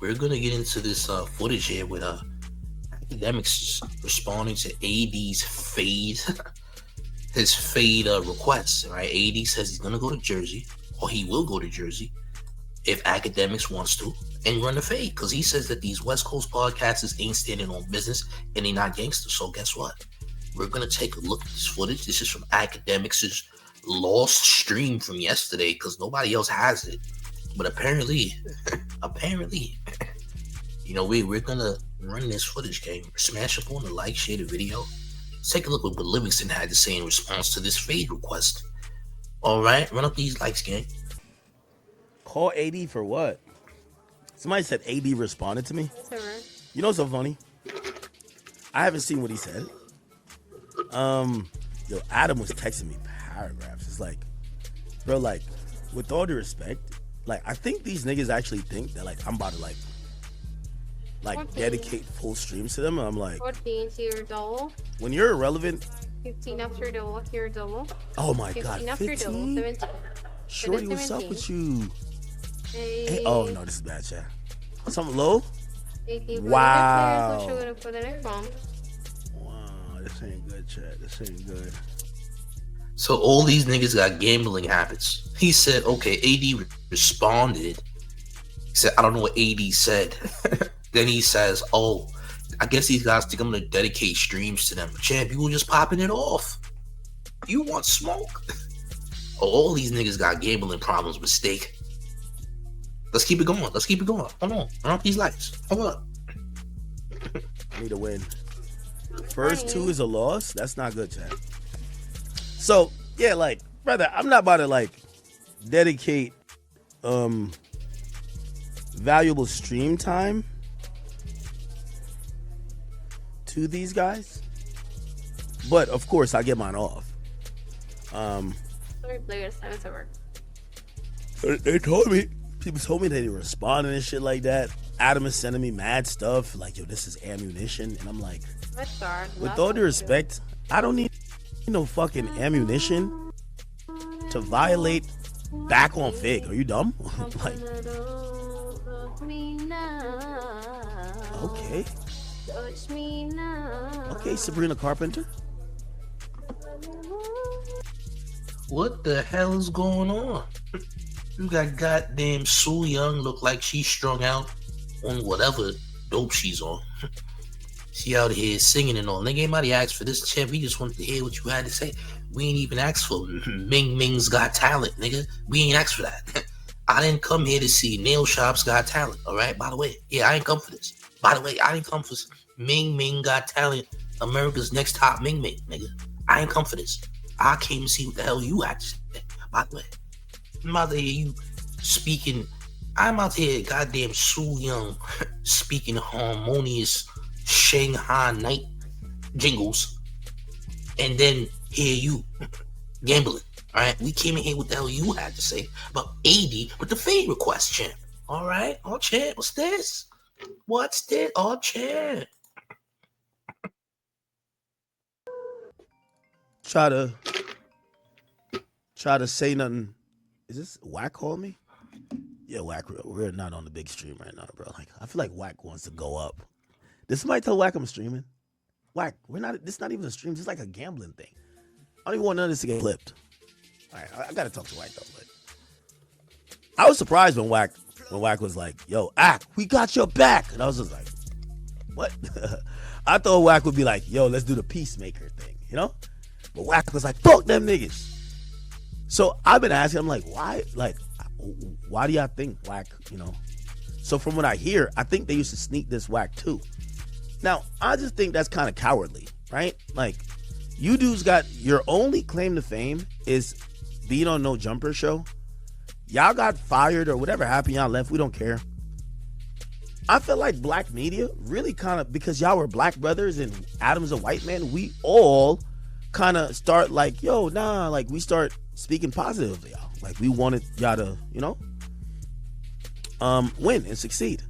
we're gonna get into this footage here with Akademiks responding to AD's fade, his fade request. Right, AD says he's gonna go to Jersey, or he will go to Jersey if Akademiks wants to, and run the fade, because he says that these West Coast podcasters ain't standing on business and they not gangsters. So guess what? We're gonna take a look at this footage. This is from Akademiks' lost stream from yesterday, because nobody else has it. But apparently, we're gonna run this footage, gang. Smash up on the like, share the video. Let's take a look at what Livingston had to say in response to this fade request. All right, run up these likes, gang. Call AD for what? Somebody said AD responded to me. You know what's so funny? I haven't seen what he said. Adam was texting me paragraphs. It's like, bro, like, with all due respect, like, I think these niggas actually think that, like, I'm about to, like 14. Dedicate full streams to them. And I'm like, 14 to your double. When you're irrelevant. 15 after double, your double. Oh my God, 15? 17. Shorty, what's up with you? Hey, oh no, this is bad, chat. Something low? 18. Wow. Wow, this ain't good, chat. This ain't good. So all these niggas got gambling habits. He said, okay, AD responded. He said, I don't know what AD said. Then he says, oh, I guess these guys think I'm going to dedicate streams to them. Champ, you were just popping it off. You want smoke? All these niggas got gambling problems with steak. Let's keep it going. Hold on. Run up these lights. Hold up. I need a win. First two is a loss. That's not good, chat. So, yeah, like, brother, I'm not about to, like, dedicate valuable stream time to these guys. But, of course, I get mine off. They told me, people told me they were responding and shit like that. Adam is sending me mad stuff, like, yo, this is ammunition. And I'm like, with all due respect, I don't need no fucking ammunition to violate back on Fig. Are you dumb? Like, okay. Okay, Sabrina Carpenter. What the hell is going on? You got goddamn Sue Young look like she's strung out on whatever dope she's on. She out here singing and all. Nigga, anybody asked for this, champ. We just wanted to hear what you had to say. We ain't even asked for Ming Ming's Got Talent, nigga. We ain't asked for that. I didn't come here to see Nail Shop's Got Talent, all right? By the way, yeah, I ain't come for this. By the way, I didn't come for Ming Ming Got Talent, America's Next Top Ming Ming, nigga. I ain't come for this. I came to see what the hell you had to say. By the way, I'm out to hear you speaking. I'm out to hear goddamn Sue Young speaking harmonious Shanghai night jingles, and then hear you gambling. All right, we came in here with the hell you had to say about AD with the fade request, champ. All right, oh champ, what's this? What's this? Oh champ. Try to say nothing. Is this Wack calling me? Yeah, Wack, we're not on the big stream right now, bro. Like, I feel like Wack wants to go up. Did somebody tell Wack I'm streaming? Wack, this is not even a stream. This is like a gambling thing. I don't even want none of this to get flipped. All right, I gotta talk to Wack though. But I was surprised when Wack was like, "Yo, Ak, we got your back," and I was just like, "What?" I thought Wack would be like, "Yo, let's do the peacemaker thing," you know? But Wack was like, "Fuck them niggas." So I've been asking him, like, why do y'all think Wack, you know? So from what I hear, I think they used to sneak this Wack too. Now, I just think that's kind of cowardly, right? Like, you dudes got your only claim to fame is being on No Jumper show. Y'all got fired or whatever happened, y'all left, we don't care. I feel like black media really kind of, because y'all were black brothers and Adam's a white man, we all kind of start like, yo, nah, like we start speaking positive of y'all. Like we wanted y'all to, you know, win and succeed.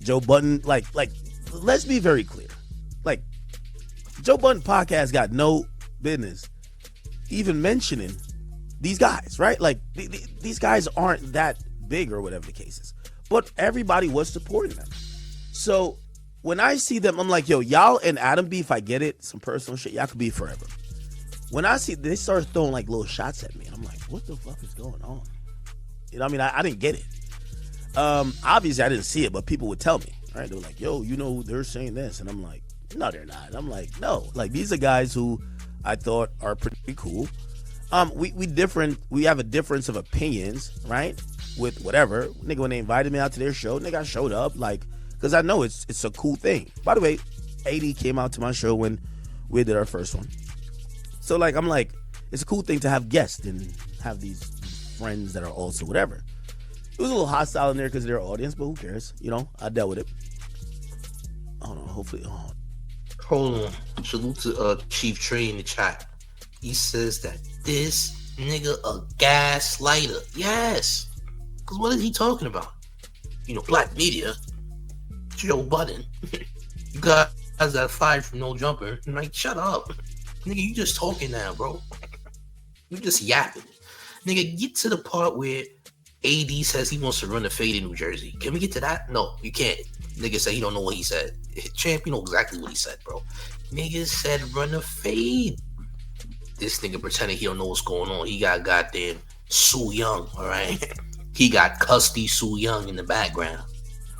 Joe Budden, like, let's be very clear. Like, Joe Budden podcast got no business even mentioning these guys, right? Like, these guys aren't that big or whatever the case is. but everybody was supporting them. So when I see them, I'm like, yo, y'all and Adam beef, I get it. Some personal shit. Y'all could beef forever. When I see they start throwing like little shots at me, and I'm like, what the fuck is going on? You know what I mean? I didn't get it. Obviously, I didn't see it, but people would tell me. Right? They were like, yo, you know, they're saying this. And I'm like, no, they're not. I'm like, no. Like, these are guys who I thought are pretty cool. We have a difference of opinions, right? With whatever. Nigga, when they invited me out to their show, nigga, I showed up. Like, because I know it's a cool thing. By the way, AD came out to my show when we did our first one. So, like, I'm like, it's a cool thing to have guests and have these friends that are also whatever. It was a little hostile in there because of their audience, but who cares? You know, I dealt with it. Hold on, hopefully. Oh. Hold on. Salute to Chief Trey in the chat. He says that this nigga a gaslighter. Yes. Because what is he talking about? You know, black media. Joe Budden. You guys that fired from No Jumper. I'm like, shut up. Nigga, you just talking now, bro. You just yapping. Nigga, get to the part where AD says he wants to run a fade in New Jersey. Can we get to that? No, you can't. Nigga said he don't know what he said. Champ, you know exactly what he said, bro. Nigga said run a fade. This nigga pretending he don't know what's going on. He got goddamn Sue Young, all right? He got Custy Sue Young in the background.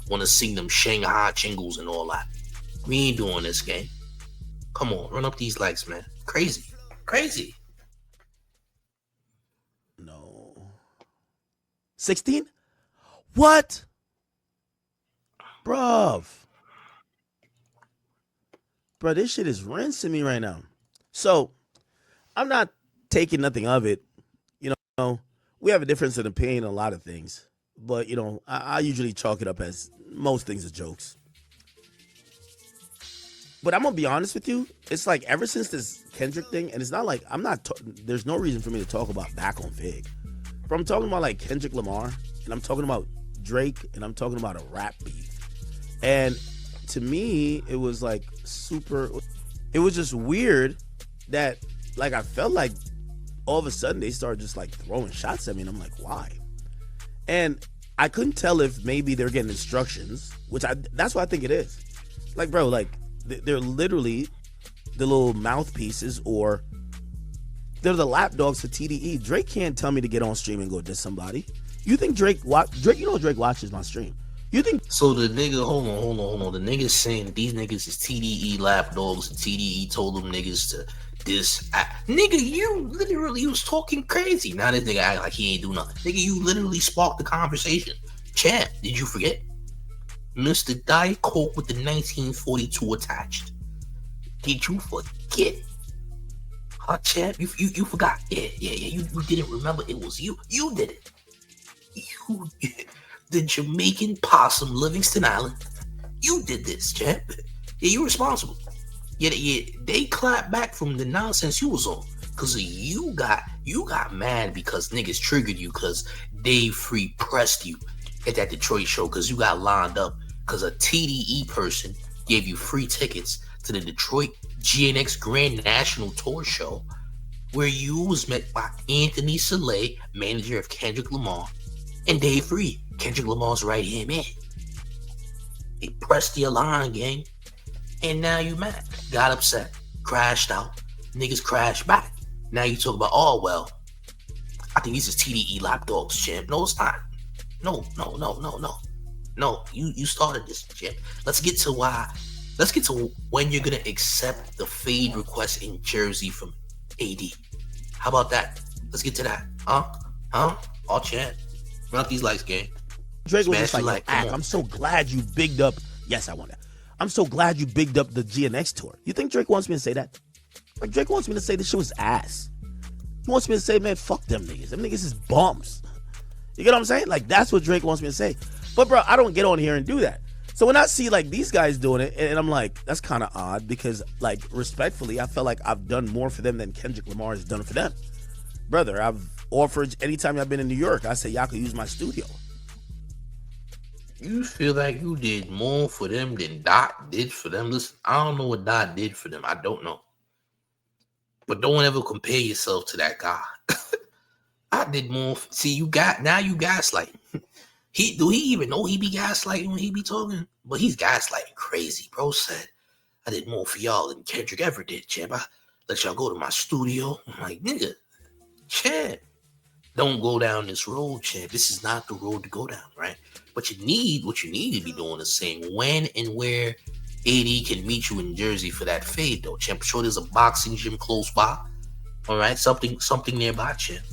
Want to sing them Shanghai jingles and all that. We ain't doing this, game. Come on, run up these likes, man. Crazy. Crazy. No. 16? What? Bruv. Bro, this shit is rinsing me right now. So, I'm not taking nothing of it. You know, we have a difference in opinion on a lot of things. But, you know, I usually chalk it up as most things are jokes. But I'm going to be honest with you. It's like ever since this Kendrick thing, and it's not like there's no reason for me to talk about back on Fig. But I'm talking about like Kendrick Lamar, and I'm talking about Drake, and I'm talking about a rap beef. And to me, it was like it was just weird that like I felt like all of a sudden they started just like throwing shots at me, and I'm like, why? And I couldn't tell if maybe they're getting instructions, that's what I think it is. Like, bro, like they're literally the little mouthpieces, or they're the lapdogs for TDE. Drake can't tell me to get on stream and go diss somebody. You think Drake, you know Drake watches my stream. You think so? The nigga, hold on. The nigga's saying these niggas is TDE lapdogs, and TDE told them niggas to diss. Nigga, you literally was talking crazy. Now this nigga act like he ain't do nothing. Nigga, you literally sparked the conversation. Champ, did you forget? Mr. Diet Coke with the 1942 attached. Did you forget? Huh, champ? You forgot. Yeah. You didn't remember it was you. You did it. You, the Jamaican possum, Livingston Island. You did this, champ. Yeah, you responsible. Yeah, they clapped back from the nonsense you was on. Cause you got mad because niggas triggered you because Dave Free pressed you at that Detroit show because you got lined up because a TDE person gave you free tickets to the Detroit GNX Grand National Tour show where you was met by Anthony Soleil, manager of Kendrick Lamar, and Dave Free, Kendrick Lamar's right-hand man. They pressed your line, gang. And now you mad. Got upset. Crashed out. Niggas crashed back. Now you talk about, oh, well, I think these is TDE lapdogs, champ. No, it's not. No. No, you started this, champ. Let's get to when you're going to accept the fade request in Jersey from AD. How about that? Let's get to that. Huh? All champ. Run up these likes, gang. Drake was just like, I'm so glad you bigged up. Yes, I want that. I'm so glad you bigged up the GNX tour. You think Drake wants me to say that? Like, Drake wants me to say this shit was ass. He wants me to say, man, fuck them niggas. Them niggas is bums. You get what I'm saying? Like, that's what Drake wants me to say. But, bro, I don't get on here and do that. So when I see, like, these guys doing it, and I'm like, that's kind of odd because, like, respectfully, I felt like I've done more for them than Kendrick Lamar has done for them. Brother, I've offered, anytime I've been in New York, I say, y'all can use my studio. You feel like you did more for them than Dot did for them? Listen, I don't know what Dot did for them. I don't know. But don't ever compare yourself to that guy. I did more. See, you gaslight. Do he even know he be gaslighting when he be talking? But he's gaslighting crazy. Bro said, I did more for y'all than Kendrick ever did, champ. I let y'all go to my studio. I'm like, nigga, champ, don't go down this road, champ. This is not the road to go down, right? But what you need to be doing is saying when and where AD can meet you in Jersey for that fade, though, champ. I'm sure there's a boxing gym close by. All right, something nearby, champ.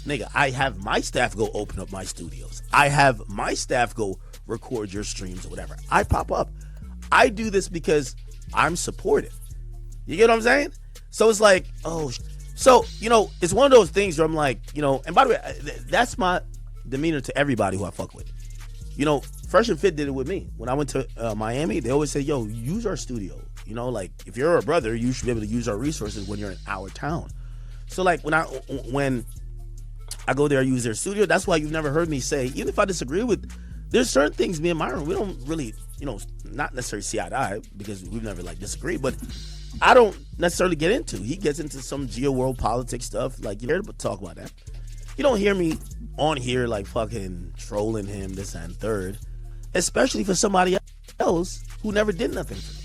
Nigga, I have my staff go open up my studios. I have my staff go record your streams or whatever. I pop up. I do this because I'm supportive. You get what I'm saying? So it's like, so, it's one of those things where I'm like, and by the way, that's my demeanor to everybody who I fuck with. Fresh and Fit did it with me. When I went to Miami, they always say, yo, use our studio. Like, if you're a brother, you should be able to use our resources when you're in our town. So, like, when I go there, I use their studio. That's why you've never heard me say, even if I disagree with, there's certain things me and Myron, we don't really, not necessarily see eye to eye because we've never like disagreed, but I don't necessarily get into. He gets into some geo-world politics stuff. Like, you hear him talk about that. You don't hear me on here like fucking trolling him, this and third, especially for somebody else who never did nothing for me.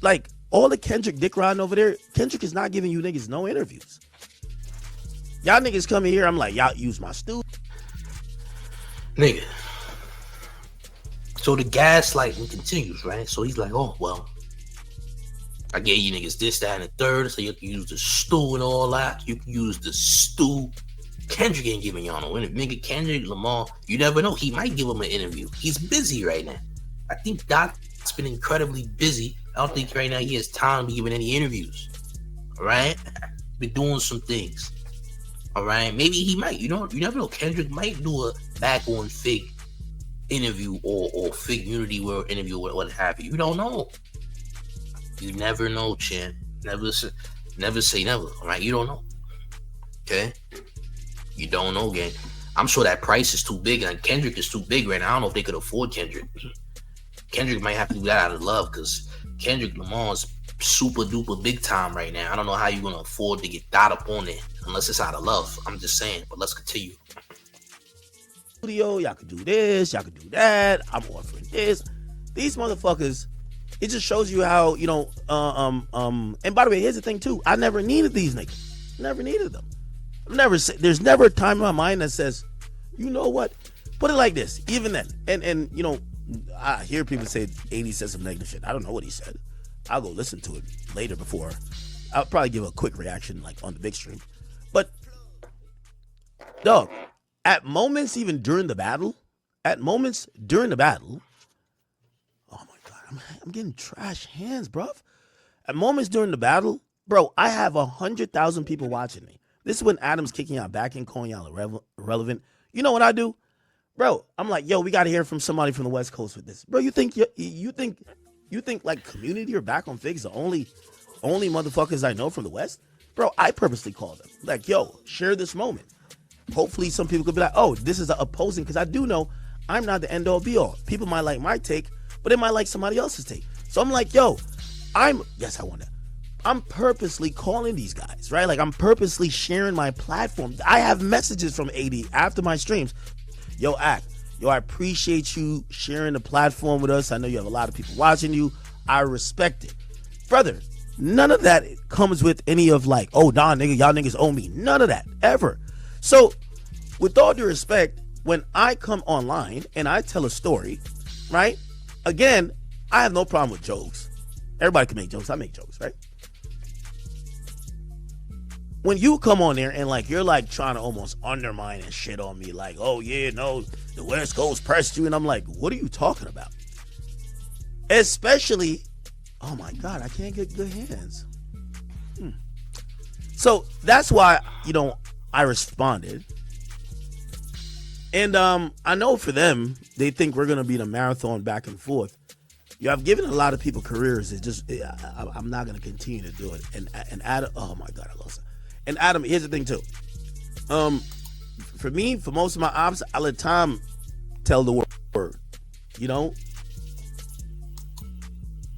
Like, all the Kendrick dick riding over there, Kendrick is not giving you niggas no interviews. Y'all niggas come in here, I'm like, y'all use my studio. Nigga. So the gaslighting continues, right? So he's like, oh, well, I gave you niggas this, that, and the third, so you can use the stew and all that. You can use the stew. Kendrick ain't giving y'all no interview. Nigga, Kendrick, Lamar, you never know. He might give him an interview. He's busy right now. I think Doc's been incredibly busy. I don't think right now he has time to be giving any interviews. All right? Been doing some things. All right? Maybe he might. You never know. Kendrick might do a back on Fig interview or Figgmunity interview or what have you. You don't know. You never know, champ. Never say never. All right? You don't know. Okay? You don't know, gang. I'm sure that price is too big, and Kendrick is too big right now. I don't know if they could afford Kendrick. Kendrick might have to do that out of love because Kendrick Lamar's super duper big time right now. I don't know how you're gonna afford to get that up on it unless it's out of love. I'm just saying, but let's continue. Studio, y'all could do this, y'all could do that. I'm offering this. These motherfuckers, it just shows you how, and by the way, here's the thing too. I never needed these niggas. Never needed them. There's never a time in my mind that says, you know what? Put it like this, even then. And I hear people say 80 said some negative shit. I don't know what he said. I'll go listen to it later before. I'll probably give a quick reaction like on the big stream. But dog, at moments even during the battle, oh my God, I'm getting trash hands, bruv. At moments during the battle, bro, I have 100,000 people watching me. This is when Adam's kicking out back and calling y'all irrelevant. You know what I do? Bro, I'm like, yo, we got to hear from somebody from the West Coast with this. Bro, you think like Community or Back on Figs the only motherfuckers I know from the West? Bro, I purposely call them. Like, yo, share this moment. Hopefully some people could be like, oh, this is opposing, because I do know I'm not the end all be all. People might like my take, but they might like somebody else's take. So I'm like, yo, I'm purposely calling these guys, right? Like, I'm purposely sharing my platform. I have messages from AD after my streams. Yo, I appreciate you sharing the platform with us. I know you have a lot of people watching you. I respect it. Brother, none of that comes with any of like, oh, nah, nigga, y'all niggas owe me. None of that, ever. So, with all due respect, when I come online and I tell a story, right? Again, I have no problem with jokes. Everybody can make jokes. I make jokes, right? When you come on there and like you're like trying to almost undermine and shit on me, like, oh yeah, no, the West Coast pressed you, and I'm like, what are you talking about? Especially, oh my God, I can't get good hands. So that's why, I responded. And I know for them, they think we're gonna be in a marathon back and forth. You have given a lot of people careers. It's just I'm not gonna continue to do it. And Adam, oh my God, I lost it. And Adam, here's the thing too. For me, for most of my ops, I let Tom tell the word.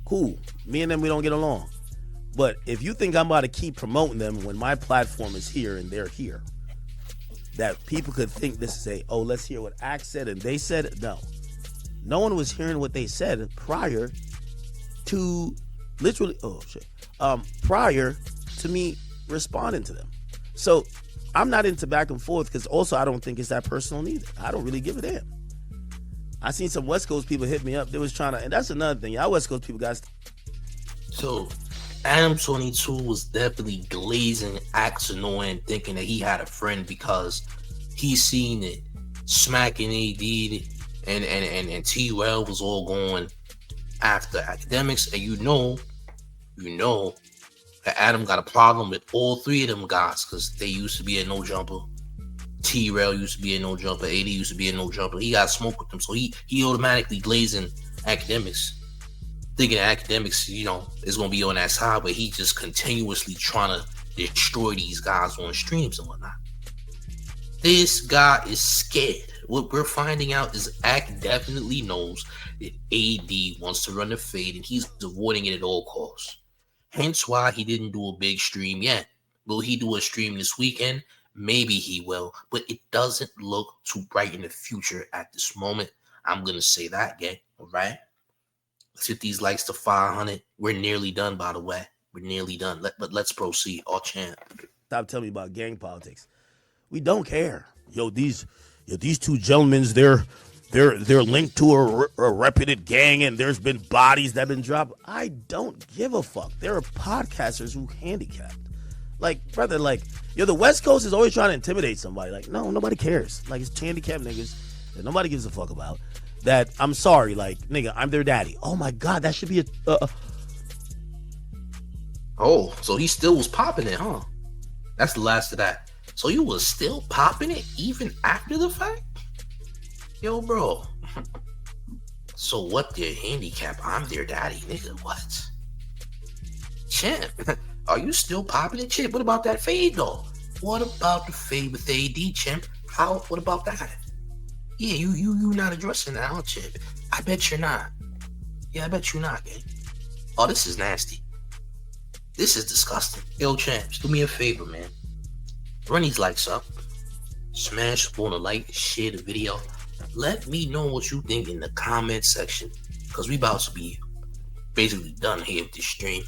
Cool. Me and them, we don't get along. But if you think I'm about to keep promoting them when my platform is here and they're here, that people could think this and say, oh, let's hear what Act said and they said it. No. No one was hearing what they said prior to literally, prior to me responding to them. So I'm not into back and forth because also I don't think it's that personal neither. I don't really give a damn. I seen some West Coast people hit me up. They was trying to, and that's another thing. Y'all West Coast people, guys. So Adam 22 was definitely glazing Axe annoying, thinking that he had a friend because he seen it smacking AD and T-Well was all going after Akademiks, and you know that Adam got a problem with all three of them guys because they used to be a no jumper. T-Rail used to be a no jumper. AD used to be a no jumper. He got smoke with them, so he automatically glazing Akademiks, thinking Akademiks, is gonna be on that side, but he just continuously trying to destroy these guys on streams and whatnot. This guy is scared. What we're finding out is Ak definitely knows that AD wants to run the fade and he's avoiding it at all costs. Hence why he didn't do a big stream yet. Will he do a stream this weekend? Maybe he will, but it doesn't look too bright in the future at this moment. I'm going to say that, gang. All right? Let's hit these likes to 500. We're nearly done, by the way. We're nearly done. But let's proceed. All champ. Stop telling me about gang politics. We don't care. These two gentlemen, they're linked to a reputed gang, and there's been bodies that have been dropped. I don't give a fuck. There are podcasters who handicapped. Like, brother, the West Coast is always trying to intimidate somebody. Like, no, nobody cares. Like, it's handicapped niggas that nobody gives a fuck about. That, I'm sorry, nigga, I'm their daddy. Oh my God, that should be Oh, so he still was popping it, huh? That's the last of that. So you was still popping it even after the fact? Yo, bro. So what their handicap? I'm their daddy, nigga. What? Champ, are you still popping it, champ? What about that fade, though? What about the fade with AD, champ? What about that? Yeah, you not addressing that, huh, champ? I bet you're not. Yeah, I bet you're not, gang. Oh, this is nasty. This is disgusting. Yo, champs, do me a favor, man. Run these likes up. Smash on a like, share the video. Let me know what you think in the comment section, because we about to be basically done here with this stream.